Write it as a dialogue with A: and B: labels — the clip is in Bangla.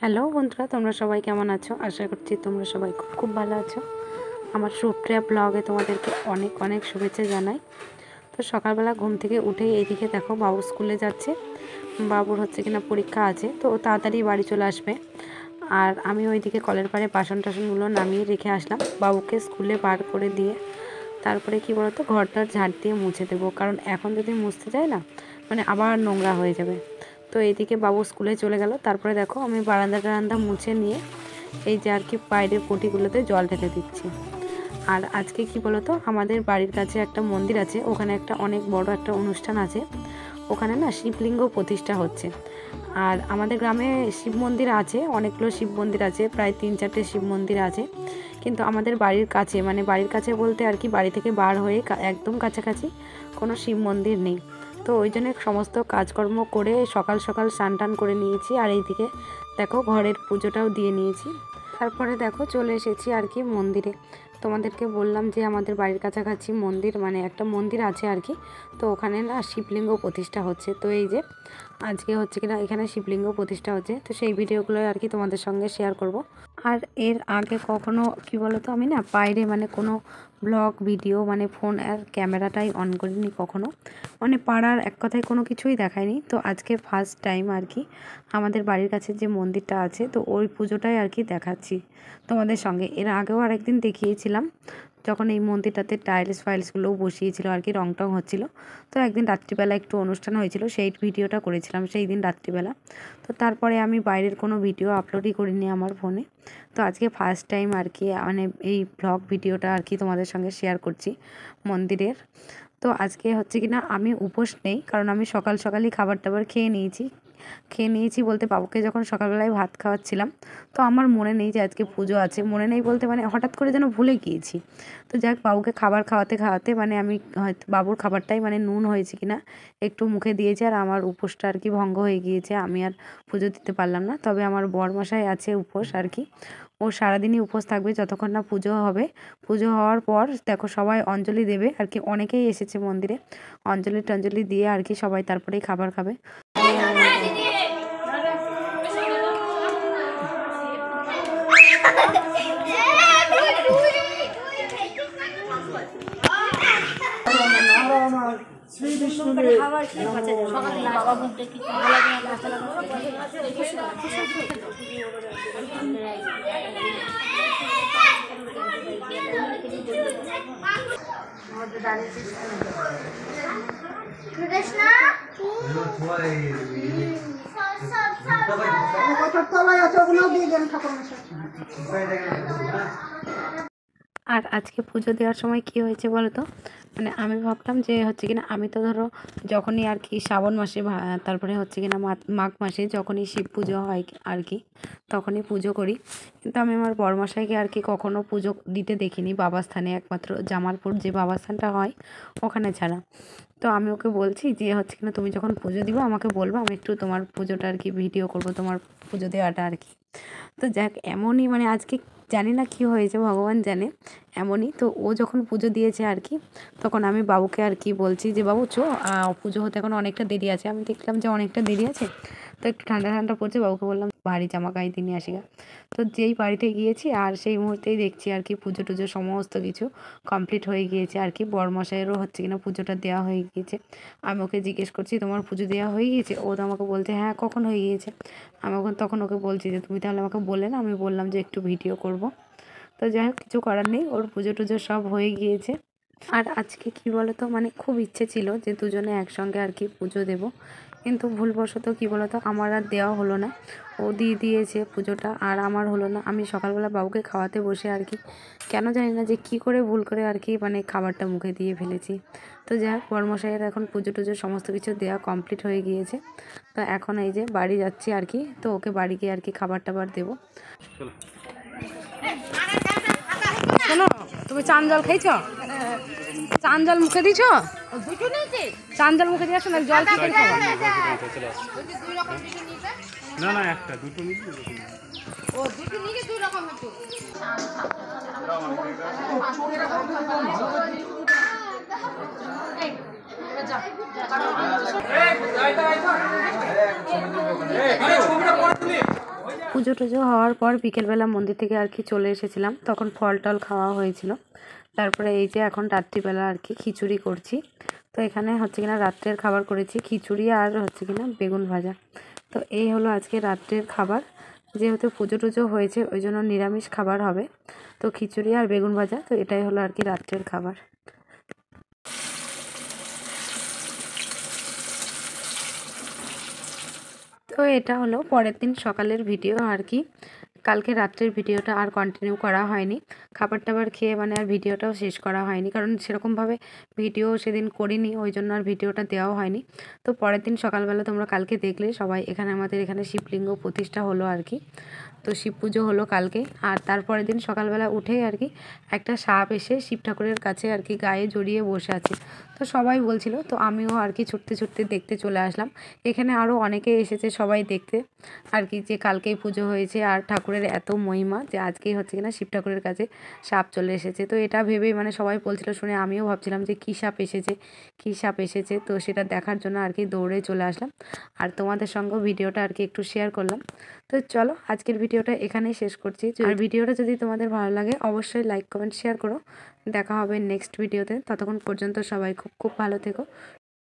A: হ্যালো বন্ধুরা, তোমরা সবাই কেমন আছো? আশা করছি তোমরা সবাই খুব ভালো আছো। আমার সুপ্রিয়া ব্লগে তোমাদেরকে অনেক অনেক শুভেচ্ছা জানাই। তো সকালবেলা ঘুম থেকে উঠেই এইদিকে দেখো বাবু স্কুলে যাচ্ছে। বাবুর কিনা পরীক্ষা আছে, তো ও তাড়াতাড়ি বাড়ি চলে আসবে। আর আমি ওইদিকে কলের পাড়ে বাসন টাসনগুলো নামিয়ে রেখে আসলাম বাবুকে স্কুলে বার করে দিয়ে। তারপরে কি বলতো, ঘরটার ঝাড় দিয়ে মুছে দেবো, কারণ এখন যদি মুছতে যাই না আবার নোংরা হয়ে যাবে। তো এইদিকে বাবু স্কুলে চলে গেল। তারপরে দেখো আমি বারান্দা মুছে নিয়ে এই যে বাইরের পটিগুলোতে জল ঢেলে দিচ্ছি। আর আজকে কি বলতো, আমাদের বাড়ির কাছে একটা মন্দির আছে, ওখানে একটা অনেক বড় একটা অনুষ্ঠান আছে। ওখানে না শিবলিঙ্গ প্রতিষ্ঠা হচ্ছে। আর আমাদের গ্রামে শিব মন্দির আছে, অনেকগুলো শিব মন্দির আছে, প্রায় 3-4টে শিব মন্দির আছে। কিন্তু আমাদের বাড়ির কাছে বাড়ির কাছে বলতে বাড়ি থেকে বার হয়ে একদম কাছাকাছি কোনো শিব মন্দির নেই। তো ওই জন্য সমস্ত কাজকর্ম করে সকাল সকাল স্নান টান করে নিয়েছি। আর এইদিকে দেখো ঘরের পুজোটাও দিয়ে নিয়েছি। তারপরে দেখো চলে এসেছি মন্দিরে। তোমাদেরকে বললাম যে আমাদের বাড়ির কাছাকাছি মন্দির একটা মন্দির আছে তো ওখানে না শিবলিঙ্গ প্রতিষ্ঠা হচ্ছে। তো এই যে আজকে কিনা এখানে শিবলিঙ্গ প্রতিষ্ঠা হচ্ছে, তো সেই ভিডিওগুলো তোমাদের সঙ্গে শেয়ার করব। আর এর আগে কখনো কি বলতো, আমি না বাইরে কোনো ব্লগ ভিডিও ফোন আর ক্যামেরাটাই অন করিনি কখনো, পাড়ার এক কথায় কোনো কিছুই দেখায়নি। তো আজকে ফার্স্ট টাইম আমাদের বাড়ির কাছে যে মন্দিরটা আছে, তো ওই পুজোটাই দেখাচ্ছি তোমাদের সঙ্গে। এর আগেও আরেকদিন দেখিয়েছিলাম, যখন এই মন্দিরটাতে ফাইলসগুলোও বসিয়েছিল রং টং হচ্ছিলো। তো একদিন রাত্রিবেলা একটু অনুষ্ঠান হয়েছিল, সেই ভিডিওটা করেছিলাম সেই দিন রাত্রিবেলা। তো তারপরে আমি বাইরের কোনো ভিডিও আপলোডই করিনি আমার ফোনে। তো আজকে ফার্স্ট টাইম এই ব্লগ ভিডিওটা তোমাদের সঙ্গে শেয়ার করছি মন্দিরের। তো আজকে কিনা আমি উপোস নেই, কারণ আমি সকাল সকালই খাবার টাবার খেয়ে নিয়েছি বলতে বাবুকে যখন সকালবেলায় ভাত খাওয়াচ্ছিলাম, তো আমার মনে নেই যে আজকে পুজো আছে। মনে নেই বলতে হঠাৎ করে যেন ভুলে গিয়েছি। তো যাক, বাবুকে খাবার খাওয়াতে খাওয়াতে আমি হয়তো বাবুর খাবারটাই নুন হয়েছে কিনা একটু মুখে দিয়েছি, আর আমার উপোসটা ভঙ্গ হয়ে গিয়েছে। আমি আর পুজো দিতে পারলাম না। তবে আমার বরমশাই আছে উপোস ও সারাদিনই উপোস থাকবে যতক্ষণ না পুজো হবে। পুজো হওয়ার পর দেখো সবাই অঞ্জলি দেবে অনেকেই এসেছে মন্দিরে। অঞ্জলি দিয়ে সবাই তারপরেই খাবার খাবে। আর আজকে পুজো দেওয়ার সময় কি হয়েছে বলতো, আমি ভাবলাম যে কিনা আমি তো ধরো যখনই শ্রাবণ মাসে তারপরে কিনা মাঘ মাসে যখনই শিব পুজো হয় তখনই পুজো করি। কিন্তু আমি আমার বড়মশাইকে কখনো পুজো দিতে দেখিনি বাবাস্থানে, একমাত্র জামালপুর যে বাবাস্থানটা হয় ওখানে ছাড়া। তো আমি ওকে বলছি যে কিনা তুমি যখন পুজো দিবো আমাকে বলবো, আমি একটু তোমার পুজোটা ভিডিও করব, তোমার পুজো দেওয়াটা তো যাক, এমনই আজকে জানি না কি হয়েছে, ভগবান জানে, এমনই। তো ও যখন পুজো দিয়েছে তখন আমি বাবুকে বলছি যে বাবু চো, পুজো হতে এখন অনেকটা দেরি আছে। আমি দেখলাম যে অনেকটা দেরি আছে, তো একটু ঠান্ডা ঠান্ডা পড়ছে, বাবুকে বললাম ভারী জামা গায়ে নিয়ে আসি গা। তো যেই বাড়িতে গিয়েছি আর সেই মুহূর্তেই দেখছি পুজো টুজো সমস্ত কিছু কমপ্লিট হয়ে গিয়েছে বড়মশাইয়েরও কিনা পুজোটা দেওয়া হয়ে গিয়েছে। আমি ওকে জিজ্ঞেস করছি তোমার পুজো দেওয়া হয়ে গিয়েছে? ও তো আমাকে বলছে হ্যাঁ, কখন হয়ে গিয়েছে। আমি তখন ওকে বলছি যে তুমি তাহলে আমাকে বললে না। আমি বললাম যে একটু ভিডিও করব। তো যাই হোক, কিছু করার নেই, ওর পুজো টুজো সব হয়ে গিয়েছে। আর আজকে কি বলতো, খুব ইচ্ছে ছিল যে দুজনে একসঙ্গে পুজো দেব, কিন্তু ভুলবশত কি বলতো আমার আর দেওয়া হলো না। ও দিয়ে দিয়েছে পুজোটা আর আমার হলো না। আমি সকালবেলা বাবুকে খাওয়াতে বসে কেন জানি না যে কি করে ভুল করে খাবারটা মুখে দিয়ে ফেলেছি। তো যাই হোক, বড়মশাইয়ের এখন পুজো টুজো সমস্ত কিছু দেওয়া কমপ্লিট হয়ে গিয়েছে। তো এখন এই যে বাড়ি যাচ্ছি তো ওকে বাড়ি গিয়ে খাবার টাবার দেবো। শোনো, তুমি চান জল খেয়েছ? চান জল মুখে দিছ? চান জল মুখে দিয়ে আসো না, জল কি করে খাবো?
B: না না, একটা দুটো নিতে ও দুটো নিয়ে দুই রকম হতো। এই যা
A: পুজো টুজো হওয়ার পর বিকেলবেলা মন্দির থেকে আর কি চলে এসেছিলাম, তখন ফল টল খাওয়া হয়েছিল। তারপরে এই যে এখন রাত্রিবেলা আর কি খিচুড়ি করছি। তো এখানে হচ্ছে কিনা রাত্রের খাবার করেছি খিচুড়ি আর হচ্ছে কিনা বেগুন ভাজা। তো এই হলো আজকে রাত্রের খাবার। যেহেতু পুজো টুজো হয়েছে ওই জন্য নিরামিষ খাবার হবে, তো খিচুড়ি আর বেগুন ভাজা। তো এটাই হলো আর কি রাত্রের খাবার। তো এটা হলো পরের দিন সকালের ভিডিও আর কি। কালকে রাত্রের ভিডিওটা আর কন্টিনিউ করা হয়নি, খাবার টাবার খেয়ে মানে আর ভিডিওটাও শেষ করা হয়নি, কারণ সেরকমভাবে ভিডিও সেদিন করিনি, ওই জন্য আর ভিডিওটা দেওয়া হয়নি। তো পরের দিন সকালবেলা তোমরা কালকে দেখলে সবাই এখানে আমাদের এখানে শিবলিঙ্গ প্রতিষ্ঠা হলো আর কি। তো শিব পুজো হলো কালকে। আর তারপরের দিন সকালবেলা উঠেই আর কি একটা সাপ এসে শিব ঠাকুরের কাছে আর কি গায়ে জড়িয়ে বসে আছে। তো সবাই বলছিল, তো আমিও আর কি ছুটতে ছুটতে দেখতে চলে আসলাম। এখানে আরও অনেকে এসেছে সবাই দেখতে আর কি, যে কালকেই পুজো হয়েছে আর ঠাকুরের এত মহিমা যে আজকেই হচ্ছে কিনা শিব ঠাকুরের কাছে সাপ চলে এসেছে। তো এটা ভেবেই মানে সবাই বলছিল শুনে আমিও ভাবছিলাম যে কী সাপ এসেছে, কী সাপ এসেছে। তো সেটা দেখার জন্য আর কি দৌড়ে চলে আসলাম, আর তোমাদের সঙ্গেও ভিডিওটা আর কি একটু শেয়ার করলাম। তো চলো আজকের ভিডিওটা এখানেই শেষ করছি। আর ভিডিওটা যদি তোমাদের ভালো লাগে অবশ্যই লাইক কমেন্ট শেয়ার করো। দেখা হবে নেক্সট ভিডিওতে, ততক্ষণ পর্যন্ত সবাই খুব খুব ভালো থেকো,